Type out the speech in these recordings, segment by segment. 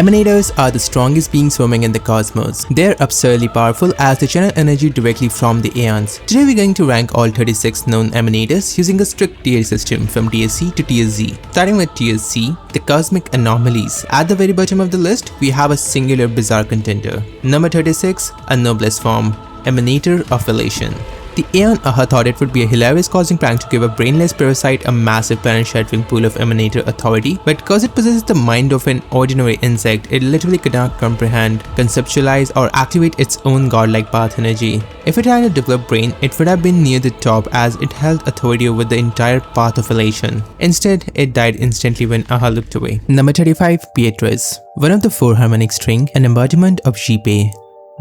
Emanators are the strongest beings swimming in the cosmos. They're absurdly powerful as they channel energy directly from the aeons. Today we're going to rank all 36 known emanators using a strict tier system from tier C to tier Z. Starting with tier C, the cosmic anomalies. At the very bottom of the list, we have a singular bizarre contender. Number 36, a Noblesse form, Emanator of Elation. The Aeon Aha thought it would be a hilarious cosmic prank to give a brainless parasite a massive planet-shattering pool of emanator authority, but because it possesses the mind of an ordinary insect, it literally could not comprehend, conceptualize, or activate its own godlike path energy. If it had a developed brain, it would have been near the top as it held authority over the entire path of elation. Instead, it died instantly when Aha looked away. Number 35, Beatrice. One of the 4 harmonic string, an embodiment of Jipe,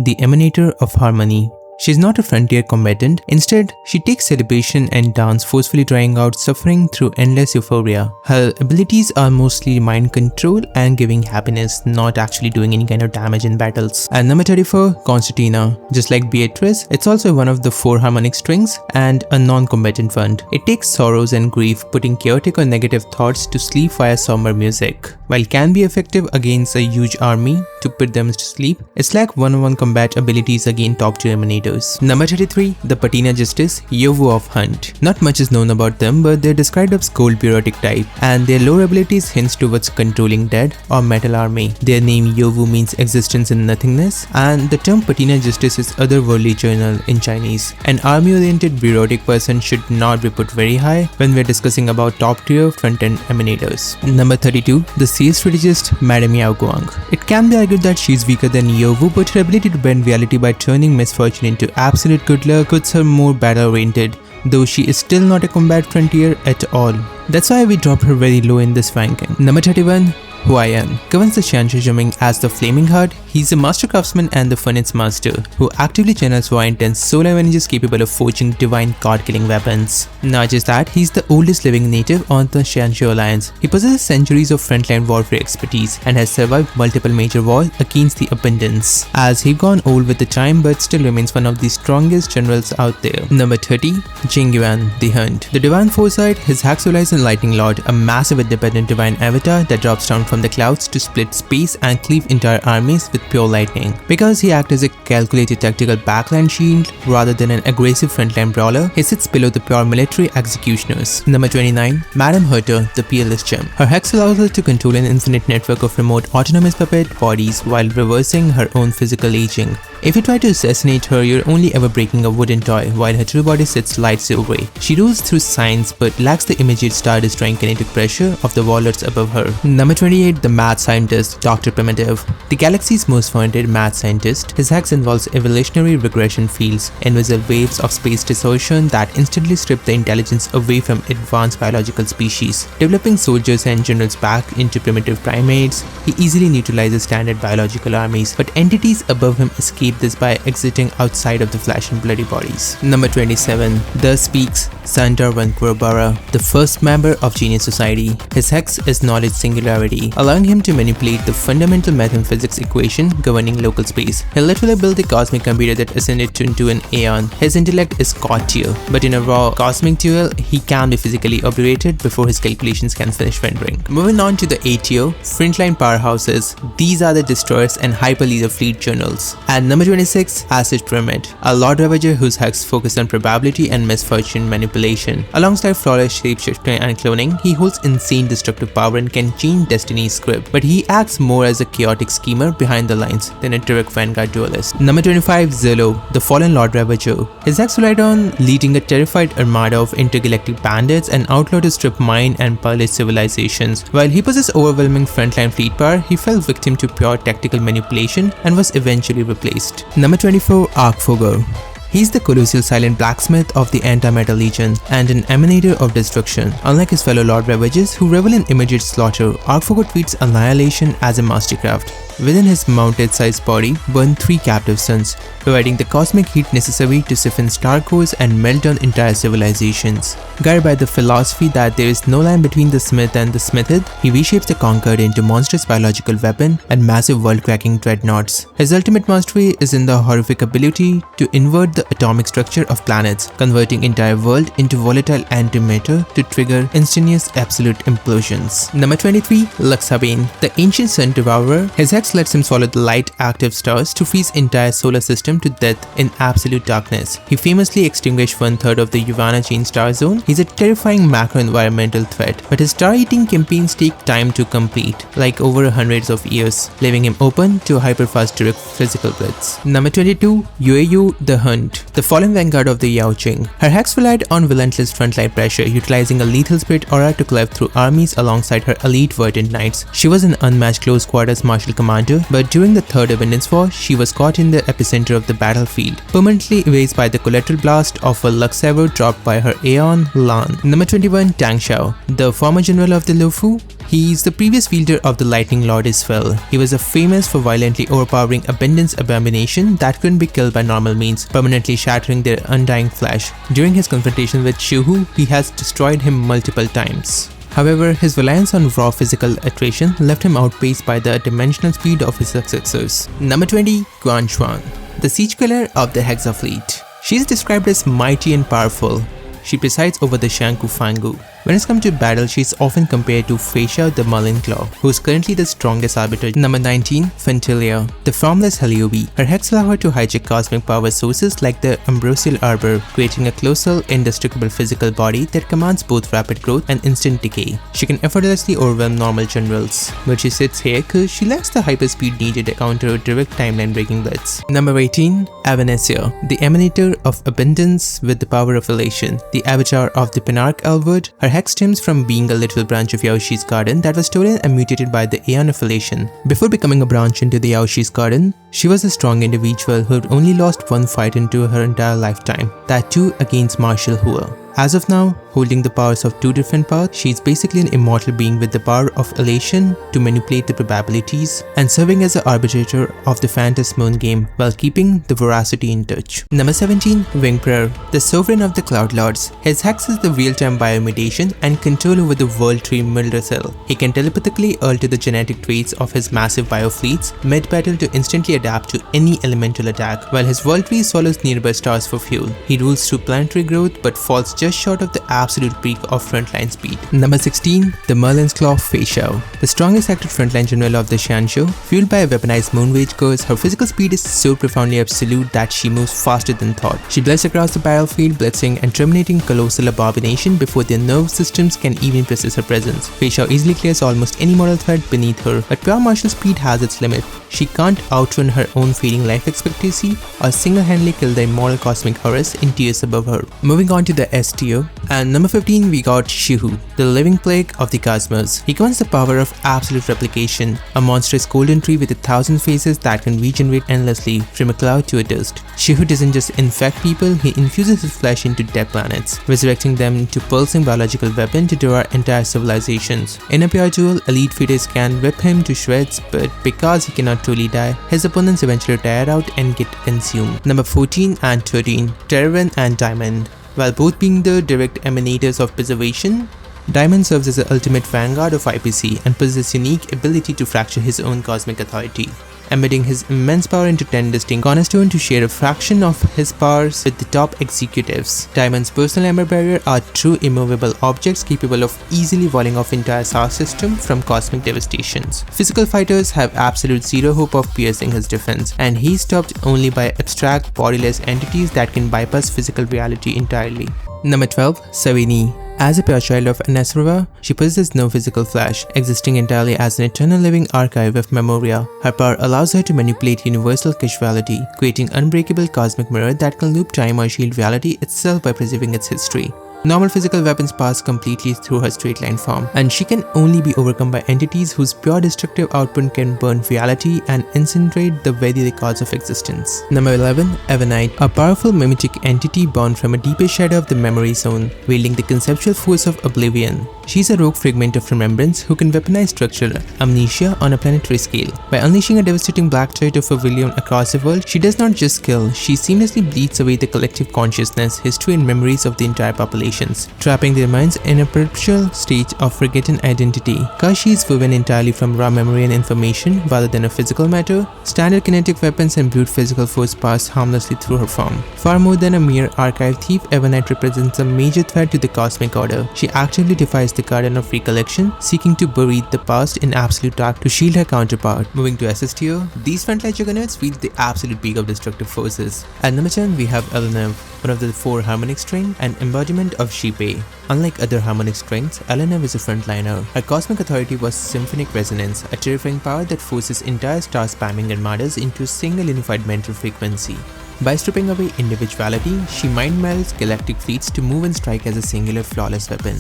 the emanator of harmony. She's not a frontier combatant. Instead, she takes celebration and dance, forcefully drawing out suffering through endless euphoria. Her abilities are mostly mind control and giving happiness, not actually doing any kind of damage in battles. And number 34, Concertina. Just like Beatrice, it's also one of the 4 harmonic strings and a non-combatant one. It takes sorrows and grief, putting chaotic or negative thoughts to sleep via somber music. While can be effective against a huge army to put them to sleep, it's like one-on-one combat abilities against top-tier emanators. Number 33, the Patina Justice, Yovu of Hunt. Not much is known about them, but they're described as cold bureaucratic type, and their lore abilities hints towards controlling dead or metal army. Their name Yovu means existence in nothingness, and the term Patina Justice is otherworldly journal in Chinese. An army-oriented bureaucratic person should not be put very high when we're discussing about top-tier front-end emanators. Number 32, the sea strategist Madame Yao Guang. It can be argued that she's weaker than Yovu, but her ability to bend reality by turning misfortune into absolute good luck puts her more battle-oriented, though she is still not a combat frontier at all. That's why we dropped her very low in this ranking. Number 31, Huayan. Governs the Xianzhi as the Flaming Heart. He's a master craftsman and the furnace master who actively channels Hua intense solar energies capable of forging divine god-killing weapons. Not just that, he's the oldest living native on the Xianzhi Alliance. He possesses centuries of frontline warfare expertise and has survived multiple major wars against the Abundance, as he's gone old with the time but still remains one of the strongest generals out there. Number 30, Jingyuan, the Hunt. The Divine Foresight, his hack symbolizes the Lightning Lord, a massive independent divine avatar that drops down from the clouds to split space and cleave entire armies with pure lightning. Because he acts as a calculated tactical backline shield rather than an aggressive frontline brawler, he sits below the pure military executioners. Number 29, Madame Herta, the Peerless Gem. Her hex allows her to control an infinite network of remote autonomous puppet bodies while reversing her own physical aging. If you try to assassinate her, you're only ever breaking a wooden toy, while her true body sits light silvery. She rules through science but lacks the immediate star-destroying kinetic pressure of the warlords above her. Number 28, the Mad Scientist, Dr. Primitive. The galaxy's most wanted mad scientist, his hex involves evolutionary regression fields, invisible waves of space distortion that instantly strip the intelligence away from advanced biological species. Developing soldiers and generals back into primitive primates, he easily neutralizes standard biological armies, but entities above him escape this by exiting outside of the flesh and bloody bodies. Number 27, thus speaks Sandar Vankurabara, the first member of Genius Society. His hex is knowledge singularity, allowing him to manipulate the fundamental math and physics equation governing local space. He literally built a cosmic computer that ascended into an aeon. His intellect is god tier, but in a raw cosmic duel, he can be physically obliterated before his calculations can finish rendering. Moving on to the A tier, frontline powerhouses. These are the destroyers and hyper leader fleet journals. At number 26, Acid Pyramid, a Lord Ravager whose hex focus on probability and misfortune manipulation. Alongside flawless shapeshifting and cloning, he holds insane destructive power and can change destiny's script, but he acts more as a chaotic schemer behind the lines than a direct vanguard duelist. Number 25, Zillow, the fallen Lord Ravager. His hex relied on leading a terrified armada of intergalactic bandits and outlaw to strip mine and pillage civilizations. While he possessed overwhelming frontline fleet power, he fell victim to pure tactical manipulation and was eventually replaced. Number 24, Arkfogor. He's the colossal silent blacksmith of the Anti-Metal Legion and an emanator of destruction. Unlike his fellow Lord Ravages who revel in immediate slaughter, Arkfogor treats annihilation as a mastercraft. Within his mountain-sized body burn 3 captive suns, providing the cosmic heat necessary to siphon star cores and melt down entire civilizations. Guided by the philosophy that there is no line between the smith and the smithed, he reshapes the conquered into monstrous biological weapon and massive world-cracking dreadnoughts. His ultimate mastery is in the horrific ability to invert the atomic structure of planets, converting entire world into volatile antimatter to trigger instantaneous absolute implosions. Number 23. Luxabane, the ancient sun devourer. His hex lets him swallow the light active stars to freeze entire solar system to death in absolute darkness. He famously extinguished 1/3 of the Uvana chain star zone. He's a terrifying macro-environmental threat, but his star-eating campaigns take time to complete, like over hundreds of years, leaving him open to hyperfast direct physical blitz. Number 22. Yueyu the Hunt, the fallen vanguard of the Yaoqing. Her hex relied on relentless frontline pressure, utilizing a lethal spirit aura to cleave through armies alongside her elite verdant knights. She was an unmatched close quarters martial commander, but during the Third Abundance War, she was caught in the epicenter of the battlefield, permanently erased by the collateral blast of a Luxever dropped by her Aeon Lan. Number 21. Tang Xiao, the former general of the Luofu. He's the previous wielder of the Lightning Lord as well. He was famous for violently overpowering Abundance Abomination that couldn't be killed by normal means, permanently shattering their undying flesh. During his confrontation with Shuhu, he has destroyed him multiple times. However, his reliance on raw physical attrition left him outpaced by the dimensional speed of his successors. Number 20. Guan Xuan, the siege killer of the Hexa fleet. She is described as mighty and powerful. She presides over the Shanku Fangu. When it's come to battle, she is often compared to Feisha the Mullen Claw, who is currently the strongest arbiter. Number 19. Fentilia, the formless Heliobi. Her hex allow her to hijack cosmic power sources like the Ambrosial Arbor, creating a colossal, indestructible physical body that commands both rapid growth and instant decay. She can effortlessly overwhelm normal generals, but she sits here because she lacks the hyperspeed needed to counter a direct timeline-breaking blitz. Number 18. Avanesia, the Emanator of Abundance with the power of elation, the avatar of the Pinarch Elwood. Her hex stems from being a literal branch of Yaoshi's garden that was stolen and mutated by the Aeon of Elation. Before becoming a branch into the Yaoshi's garden, she was a strong individual who had only lost one fight into her entire lifetime, that too against Marshal Hua. As of now, holding the powers of two different paths, she is basically an immortal being with the power of elation to manipulate the probabilities and serving as the arbitrator of the Phantasmon game while keeping the veracity in touch. Number 17. Wingprayer, the sovereign of the Cloud Lords. His hex is the real-time biomutation and control over the World Tree Murder Cell. He can telepathically alter the genetic traits of his massive biofleets mid-battle to instantly adapt to any elemental attack, while his World Tree swallows nearby stars for fuel. He rules through planetary growth but falls just short of the absolute peak of frontline speed. Number 16. The Merlin's Claw Fei Xiao, the strongest active frontline general of the Xianzhou. Fueled by a weaponized moon wage curse, her physical speed is so profoundly absolute that she moves faster than thought. She blasts across the battlefield, blitzing and terminating colossal abomination before their nerve systems can even process her presence. Fei Xiao easily clears almost any mortal threat beneath her, but pure martial speed has its limit. She can't outrun her own fading life expectancy or single-handedly kill the immortal cosmic horrors in tiers above her. Moving on to the S tier. And number 15, we got Shuhu, the living plague of the cosmos. He commands the power of absolute replication, a monstrous golden tree with 1,000 faces that can regenerate endlessly from a cloud to a dust. Shuhu doesn't just infect people, he infuses his flesh into dead planets, resurrecting them into pulsing biological weapon to devour entire civilizations. In a pure duel, elite fighters can rip him to shreds, but because he cannot truly die, his opponents eventually tire out and get consumed. Number 14 and 13, Terran and Diamond. While both being the direct emanators of preservation, Diamond serves as the ultimate vanguard of IPC and possesses unique ability to fracture his own cosmic authority, embedding his immense power into 10 distinct cornerstones to share a fraction of his powers with the top executives. Diamond's personal armor barrier are true immovable objects capable of easily walling off entire star system from cosmic devastations. Physical fighters have absolute zero hope of piercing his defense, and he is stopped only by abstract bodiless entities that can bypass physical reality entirely. Number 12. Savini. As a pure child of Anesrava, she possesses no physical flesh, existing entirely as an eternal living archive of memoria. Her power allows her to manipulate universal causality, creating unbreakable cosmic mirror that can loop time or shield reality itself by preserving its history. Normal physical weapons pass completely through her straight line form, and she can only be overcome by entities whose pure destructive output can burn reality and incinerate the very cause of existence. Number 11. Evanite, a powerful mimetic entity born from a deepest shadow of the memory zone, wielding the conceptual force of oblivion. She's a rogue fragment of remembrance who can weaponize structural amnesia on a planetary scale. By unleashing a devastating black tide of oblivion across the world, she does not just kill, she seamlessly bleeds away the collective consciousness, history and memories of the entire population. simulations, trapping their minds in a perpetual state of forgotten identity. Cause she is woven entirely from raw memory and information rather than a physical matter, standard kinetic weapons and brute physical force pass harmlessly through her form. Far more than a mere archive thief, Emanators represents a major threat to the cosmic order. She actively defies the Garden of Recollection, seeking to bury the past in absolute dark to shield her counterpart. Moving to SS tier, these frontline juggernauts wield the absolute peak of destructive forces. At number 10, we have Elenev, one of the 4 harmonic string, an embodiment of Shipe. Unlike other harmonic strings, Elenev is a frontliner. Her cosmic authority was symphonic resonance, a terrifying power that forces entire star-spamming armadas into a single unified mental frequency. By stripping away individuality, she mind melds galactic fleets to move and strike as a singular flawless weapon.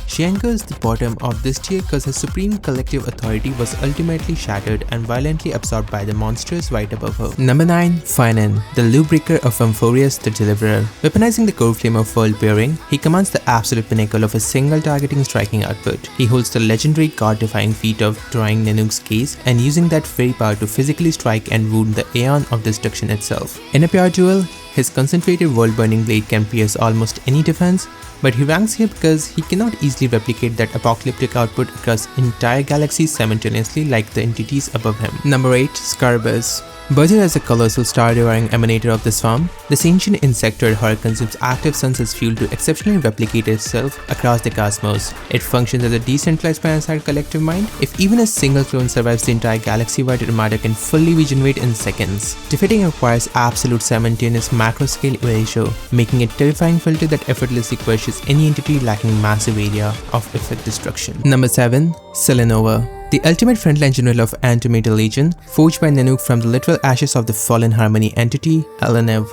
She anchors the bottom of this tier because her supreme collective authority was ultimately shattered and violently absorbed by the monsters right above her. Number 9. Finan, the Lawbreaker of Amphorius the Deliverer. Weaponizing the core flame of world bearing, he commands the absolute pinnacle of a single targeting striking output. He holds the legendary god-defying feat of drawing Nanook's gaze and using that very power to physically strike and wound the Aeon of Destruction itself. In a pure duel, his concentrated world-burning blade can pierce almost any defense, but he ranks here because he cannot easily replicate that apocalyptic output across entire galaxies simultaneously like the entities above him. Number 8. Skaracabaz. Birthed as a colossal star-devouring emanator of this farm, this ancient insectoid horror consumes active suns as fuel to exceptionally replicate itself across the cosmos. It functions as a decentralized parasite collective mind. If even a single clone survives, the entire galaxy-wide armada can fully regenerate in seconds. Defeating requires absolute simultaneous macro-scale erasure, making it a terrifying filter that effortlessly crushes any entity lacking massive area of effect destruction. Number 7. Selenova, the ultimate frontline general of Antimatter Legion, forged by Nanook from the literal ashes of the fallen Harmony entity, Elenev.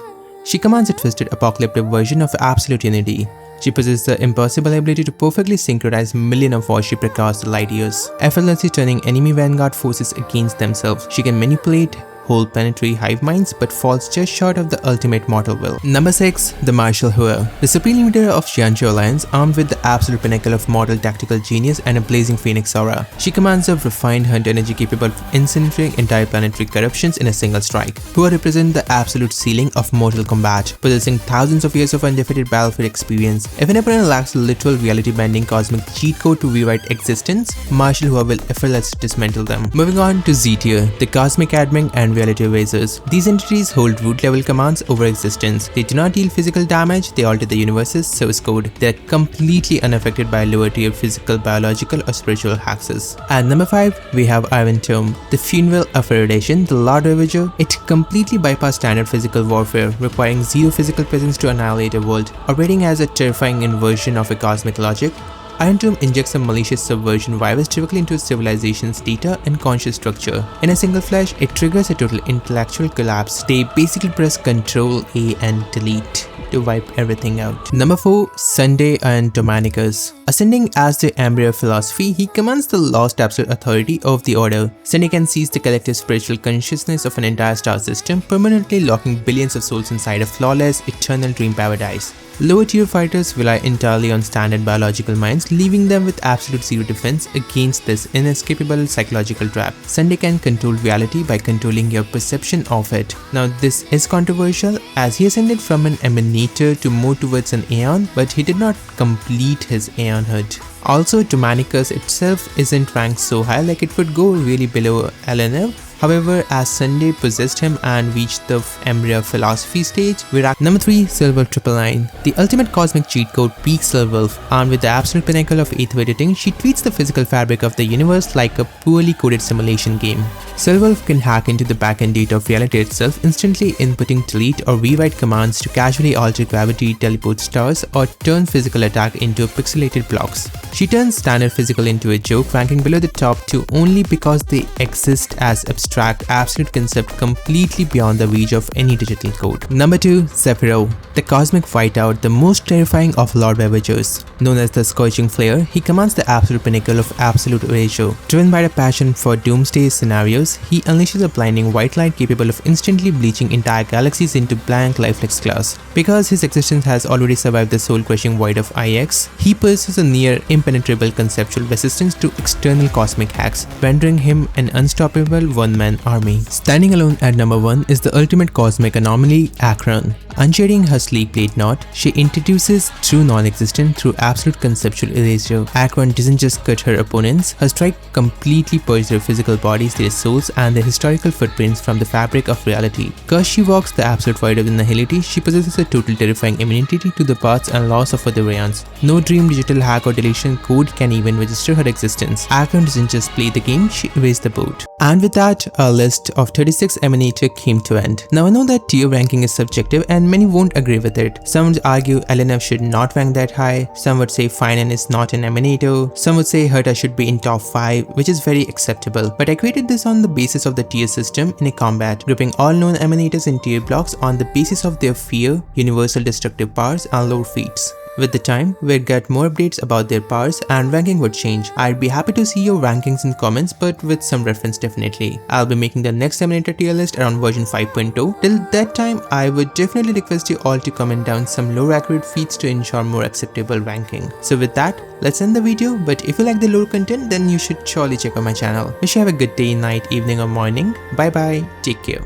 She commands a twisted apocalyptic version of absolute unity. She possesses the impossible ability to perfectly synchronize millions of warships across the light years, effortlessly turning enemy vanguard forces against themselves. She can manipulate whole planetary hive minds but falls just short of the ultimate mortal will. Number 6. The Marshal Hua, the supreme leader of Xianzhou Alliance, armed with the absolute pinnacle of mortal tactical genius and a blazing phoenix aura. She commands a refined hunt energy capable of incinerating entire planetary corruptions in a single strike. Hua represents the absolute ceiling of mortal combat, possessing thousands of years of undefeated battlefield experience. If an opponent lacks a literal reality-bending cosmic cheat code to rewrite existence, Marshal Hua will effortlessly dismantle them. Moving on to Z tier, the Cosmic Admin and Reality Erasers. These entities hold root level commands over existence. They do not deal physical damage, they alter the universe's source code. They are completely unaffected by lower tier physical, biological or spiritual hexes. At number 5, we have Iron Tomb, the Funeral of Erudition, the Lord Ravager. It completely bypassed standard physical warfare, requiring zero physical presence to annihilate a world. Operating as a terrifying inversion of a cosmic logic, Iron Tomb injects a malicious subversion virus directly into a civilization's data and conscious structure. In a single flash, it triggers a total intellectual collapse. They basically press Ctrl A and delete to wipe everything out. Number 4. Sunday and Dominicus. Ascending as the embryo of philosophy, he commands the lost absolute authority of the order. Sunday can seize the collective spiritual consciousness of an entire star system, permanently locking billions of souls inside a flawless, eternal dream paradise. Lower tier fighters rely entirely on standard biological minds, leaving them with absolute zero defense against this inescapable psychological trap. Sunday can control reality by controlling your perception of it. Now this is controversial as he ascended from an emanator to more towards an Aeon, but he did not complete his Aeonhood. Also, Dominicus itself isn't ranked so high, like it would go really below Elenev. However, as Sunday possessed him and reached the embryo philosophy stage, we're at number 3, Silverwolf 999. The ultimate cosmic cheat code peak Silverwolf. Armed with the absolute pinnacle of 8th editing, she treats the physical fabric of the universe like a poorly coded simulation game. Silverwolf can hack into the backend data of reality itself, instantly inputting delete or rewrite commands to casually alter gravity, teleport stars, or turn physical attack into pixelated blocks. She turns standard physical into a joke, ranking below the top 2 only because they exist as abstract, absolute concept completely beyond the reach of any digital code. Number 2, Zephyro, the cosmic whiteout, the most terrifying of Lord Ravagers. Known as the Scorching Flare, he commands the absolute pinnacle of absolute erasure. Driven by the passion for doomsday scenarios, Emanators, he unleashes a blinding white light capable of instantly bleaching entire galaxies into blank lifeless glass. Because his existence has already survived the soul-crushing void of IX, he possesses a near impenetrable conceptual resistance to external cosmic hacks, rendering him an unstoppable one-man army. Standing alone at number 1 is the ultimate cosmic anomaly, Acheron. Unshading her sleep plate knot, she introduces true non-existence through absolute conceptual erasure. Acheron doesn't just cut her opponents, her strike completely purges their physical bodies, their souls, and their historical footprints from the fabric of reality. Cause she walks the absolute void of annihility, she possesses a total terrifying immunity to the paths and laws of other realms. No dream, digital hack or deletion code can even register her existence. Acheron doesn't just play the game, she erased the board. And with that, our list of 36 Emanator came to end. Now I know that tier ranking is subjective and many won't agree with it. Some would argue LNF should not rank that high, some would say Finan is not an Emanator, some would say Herta should be in top 5, which is very acceptable. But I created this on the basis of the tier system in a combat, grouping all known Emanators in tier blocks on the basis of their fear, universal destructive powers, and lore feats. With the time, we'd get more updates about their powers and ranking would change. I'd be happy to see your rankings in comments, but with some reference definitely. I'll be making the next Emanator tier list around version 5.0. Till that time, I would definitely request you all to comment down some lore accurate feats to ensure more acceptable ranking. So with that, let's end the video, but if you like the lore content, then you should surely check out my channel. Wish you have a good day, night, evening or morning. Bye bye, take care.